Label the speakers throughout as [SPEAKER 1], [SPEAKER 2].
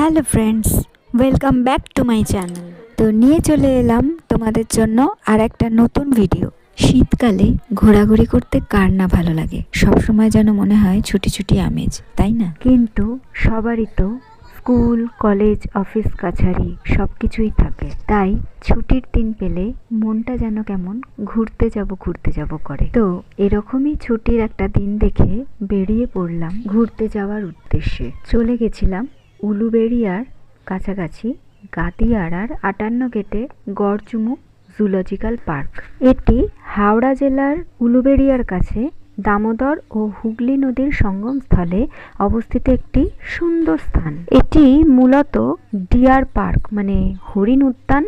[SPEAKER 1] Hello friends, welcome back to my channel. তো নিয়ে চলে এলাম তোমাদের জন্য আর একটা নতুন ভিডিও। শীতকালে ঘোরাঘুরি করতে কার না ভালো লাগে, সবসময় যেন মনে হয় ছুটি ছুটি আমেজ, তাই না? কিন্তু সবারই তো স্কুল, কলেজ, অফিস, কাছারি সব কিছুই থাকে। তাই ছুটির দিন পেলে মনটা যেন কেমন ঘুরতে যাব করে। তো এরকমই ছুটির একটা দিন দেখে বেরিয়ে পড়লাম ঘুরতে যাওয়ার উদ্দেশ্যে। চলে গেছিলাম উলুবেড়িয়ার কাছাকাছি গাদিয়াড়ার 58 গেটে গড়চুমুক জুলজিক্যাল পার্ক। এটি হাওড়া জেলার উলুবেড়িয়ার কাছে দামোদর ও হুগলি নদীর সঙ্গমস্থলে অবস্থিত একটি সুন্দর স্থান। এটি মূলত ডিয়ার পার্ক মানে হরিণ উদ্যান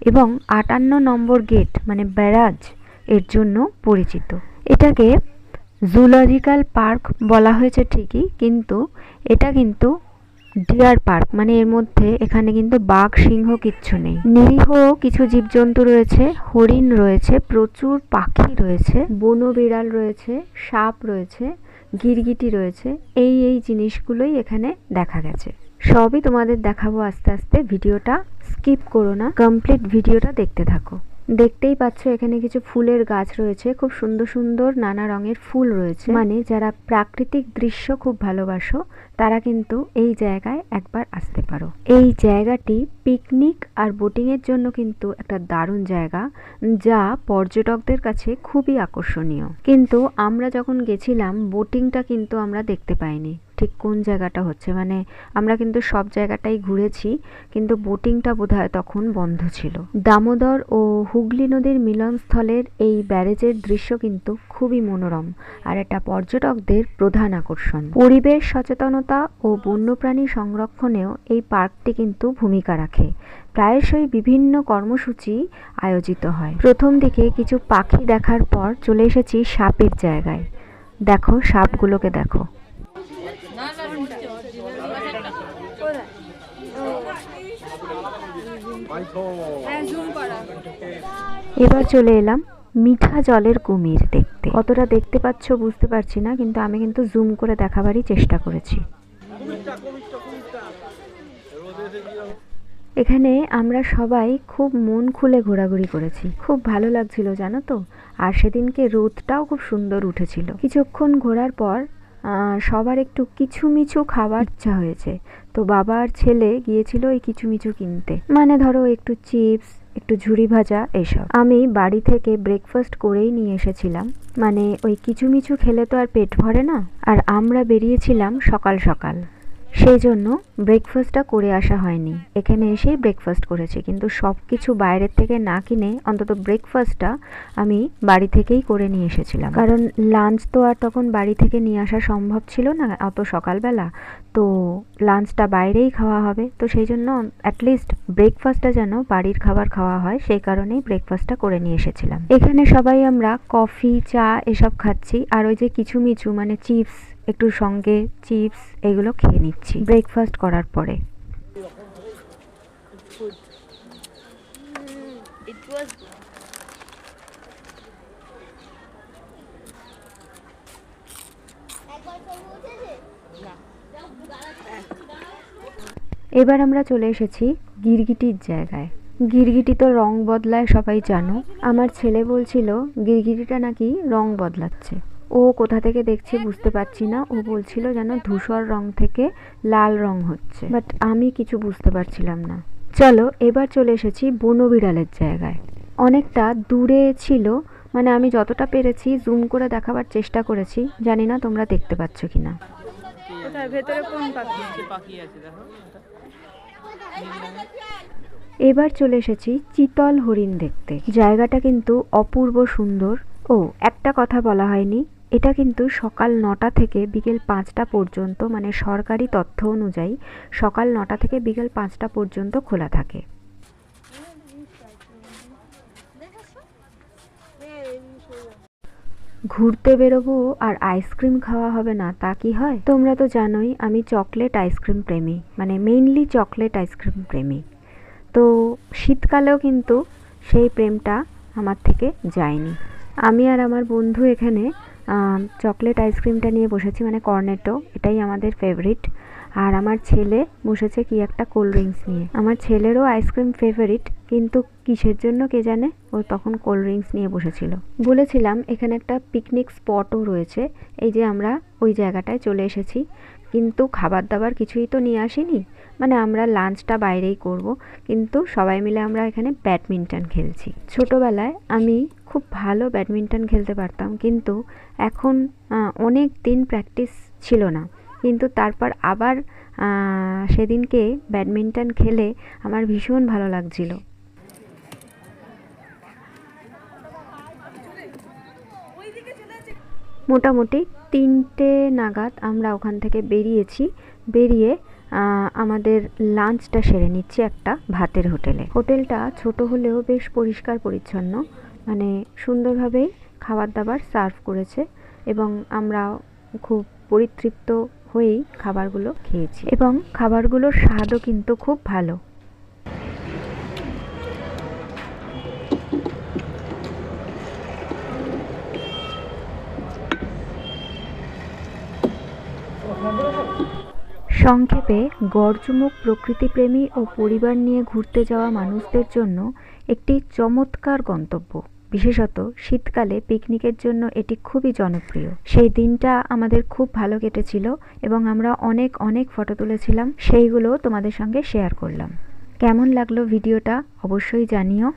[SPEAKER 1] এবং 58 নম্বর গেট মানে ব্যারাজ এর জন্য পরিচিত। এটাকে জুলজিক্যাল পার্ক বলা হয়েছে ঠিকই, কিন্তু এটা কিন্তু ডিয়ার পার্ক মানে এর মধ্যে এখানে কিন্তু বাঘ সিংহ কিচ্ছু নেই। নিরীহ কিছু জীবজন্তু রয়েছে, হরিণ রয়েছে, প্রচুর পাখি রয়েছে, বন বিড়াল রয়েছে, সাপ রয়েছে, গিরগিটি রয়েছে। এই জিনিসগুলোই এখানে দেখা গেছে। সবই তোমাদের দেখাবো আস্তে আস্তে, ভিডিওটা স্কিপ করো না, কমপ্লিট ভিডিওটা দেখতে থাকো। দেখতেই পাচ্ছ এখানে কিছু ফুলের গাছ রয়েছে, খুব সুন্দর সুন্দর নানা রঙের ফুল রয়েছে। মানে যারা প্রাকৃতিক দৃশ্য খুব ভালোবাসো তারা কিন্তু এই জায়গায় একবার আসতে পারো। এই জায়গাটি পিকনিক আর বোটিং এর জন্য কিন্তু একটা দারুণ জায়গা, যা পর্যটকদের কাছে খুবই আকর্ষণীয়। কিন্তু আমরা যখন গেছিলাম বোটিংটা কিন্তু আমরা দেখতে পাইনি ঠিক কোন জায়গাটা হচ্ছে। মানে আমরা কিন্তু সব জায়গাটাই ঘুরেছি, কিন্তু বোটিংটা বোধহয় তখন বন্ধ ছিল। দামোদর ও হুগলি নদীর মিলনস্থলের এই ব্যারেজের দৃশ্য কিন্তু খুবই মনোরম, আর এটা পর্যটকদের প্রধান আকর্ষণ। পরিবেশ সচেতনতা ও বন্যপ্রাণী সংরক্ষণেও এই পার্কটি কিন্তু ভূমিকা রাখে। প্রায়শই বিভিন্ন কর্মসূচি আয়োজিত হয়। প্রথম দিকে কিছু পাখি দেখার পর চলে এসেছি সাপের জায়গায়। দেখো সাপগুলোকে দেখো। এবার চলে এলাম মিঠা জলের কুমির দেখতে। কতটা দেখতে পাচ্ছ বুঝতে পারছি না, কিন্তু আমি কিন্তু জুম করে দেখাবারই চেষ্টা করেছি। এখানে আমরা সবাই খুব মন খুলে ঘোরাঘুরি করেছি, খুব ভালো লাগছিল জানো তো। আর সেদিনকে রোদটাও খুব সুন্দর উঠেছিল। কিছুক্ষণ ঘোরার পর সবার একটু কিছুমিছু খাবার ইচ্ছা হয়েছে, তো বাবা আর ছেলে গিয়েছিল এই কিছুমিছু কিনতে। মানে ধরো একটু চিপস, একটু ঝুরি ভাজা এসব। আমি বাড়ি থেকে ব্রেকফাস্ট করেই নিয়ে এসেছিলাম, মানে ওই কিছুমিছু খেলে তো আর পেট ভরে না। আর আমরা বেরিয়েছিলাম সকাল সকাল, সেই জন্য ব্রেকফাস্টটা করে আসা হয়নি। এখানে এসেই ব্রেকফাস্ট করেছি, কিন্তু সব কিছু বাইরের থেকে না কিনে অন্তত ব্রেকফাস্টটা আমি বাড়ি থেকেই করে নিয়ে এসেছিলাম। কারণ লাঞ্চ তো আর তখন বাড়ি থেকে নিয়ে আসা সম্ভব ছিল না অত সকালবেলা, তো লাঞ্চটা বাইরেই খাওয়া হবে। তো সেই জন্য অ্যাটলিস্ট ব্রেকফাস্টটা যেন বাড়ির খাবার খাওয়া হয়, সেই কারণেই ব্রেকফাস্টটা করে নিয়ে এসেছিলাম। এখানে সবাই আমরা কফি, চা এসব খাচ্ছি, আর ওই যে কিছুমিছু মানে চিপস, একটু সঙ্গে চিপস এগুলো খেয়ে নিচ্ছি ব্রেকফাস্ট করার পরে। এবার আমরা চলে এসেছি গিরগিটির জায়গায়। গিরগিটি তো রং বদলায় সবাই জানো। আমার ছেলে বলছিল গিরগিটিটা নাকি রং বদলাচ্ছে। ও কোথা থেকে দেখছে বুঝতে পারছি না, ও বলছিল যেন ধূসর রং থেকে লাল রং হচ্ছে, বাট আমি কিছু বুঝতে পারছিলাম না। চলো এবার চলে এসেছি বনবিড়ালের জায়গায়। অনেকটা দূরে ছিল, মানে আমি যতটা পেরেছি জুম করে দেখাবার চেষ্টা করেছি, জানি না তোমরা দেখতে পাচ্ছ কিনা। এবার চলে এসেছি চিতল হরিণ দেখতে। জায়গাটা কিন্তু অপূর্ব সুন্দর। ও একটা কথা বলা হয়নি, এটা কিন্তু সকাল 9টা থেকে বিকেল 5টা পর্যন্ত, মানে সরকারি তথ্য অনুযায়ী সকাল 9টা থেকে বিকেল 5টা পর্যন্ত খোলা থাকে। ঘুরতে বেরোবো আর আইসক্রিম খাওয়া হবে না তা কি হয়? তোমরা তো জানোই আমি চকলেট আইসক্রিম প্রেমী, মানে মেইনলি চকলেট আইসক্রিম প্রেমী। তো শীতকালেও কিন্তু সেই প্রেমটা আমার থেকে যায়নি। আমি আর আমার বন্ধু এখানে চকলেট আইসক্রিমটা নিয়ে বসেছি, মানে কর্নেটো, এটাই আমাদের ফেভারিট। আর আমার ছেলে বসেছে কি একটা কোল্ড ড্রিঙ্কস নিয়ে। আমার ছেলেরও আইসক্রিম ফেভারিট, কিন্তু কিসের জন্য কে জানে ও তখন কোল্ড ড্রিঙ্কস নিয়ে বসেছিল। বলেছিলাম এখানে একটা পিকনিক স্পটও রয়েছে, এই যে আমরা ওই জায়গাটায় চলে এসেছি, কিন্তু খাবার দাবার কিছুই তো নিয়ে আসিনি, মানে আমরা লাঞ্চটা বাইরেই করব, কিন্তু সবাই মিলে আমরা এখানে ব্যাডমিন্টন খেলছি। ছোটোবেলায় আমি খুব ভালো ব্যাডমিন্টন খেলতে পারতাম, কিন্তু এখন অনেক দিন প্র্যাকটিস ছিল না, কিন্তু তারপর আবার সেদিনকে ব্যাডমিন্টন খেলে আমার ভীষণ ভালো লাগছিল। মোটামুটি 3টে নাগাদ আমরা ওখান থেকে বেরিয়ে আমাদের লাঞ্চটা সেরে নিচ্ছি একটা ভাতের হোটেলে। হোটেলটা ছোট হলেও বেশ পরিষ্কার পরিচ্ছন্ন, মানে সুন্দরভাবেই খাবার দাবার সার্ভ করেছে এবং আমরা খুব পরিতৃপ্ত হয়েই খাবারগুলো খেয়েছি এবং খাবারগুলোর স্বাদও কিন্তু খুব ভালো। সংক্ষেপে গড়চুমুক প্রকৃতিপ্রেমী ও পরিবার নিয়ে ঘুরতে যাওয়া মানুষদের জন্য একটি চমৎকার গন্তব্য। বিশেষত শীতকালে পিকনিকের জন্য এটি খুবই জনপ্রিয়। সেই দিনটা আমাদের খুব ভালো কেটেছিল এবং আমরা অনেক অনেক ফটো তুলেছিলাম, সেইগুলো তোমাদের সঙ্গে শেয়ার করলাম। কেমন লাগলো ভিডিওটা অবশ্যই জানিও।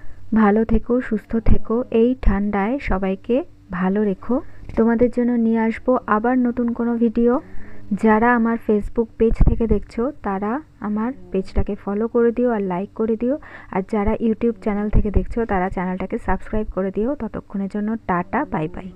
[SPEAKER 1] ভালো থেকো, সুস্থ থেকো, এই ঠান্ডায় সবাইকে ভালো রেখো। তোমাদের জন্য নিয়ে আসবো আবার নতুন কোনো ভিডিও। যারা আমার ফেসবুক পেজ থেকে দেখছো তারা আমার পেজটাকে ফলো করে দিও আর লাইক করে দিও, আর যারা ইউটিউব চ্যানেল থেকে দেখছো তারা চ্যানেলটাকে সাবস্ক্রাইব করে দিও। ততক্ষণের জন্য টাটা, বাই বাই।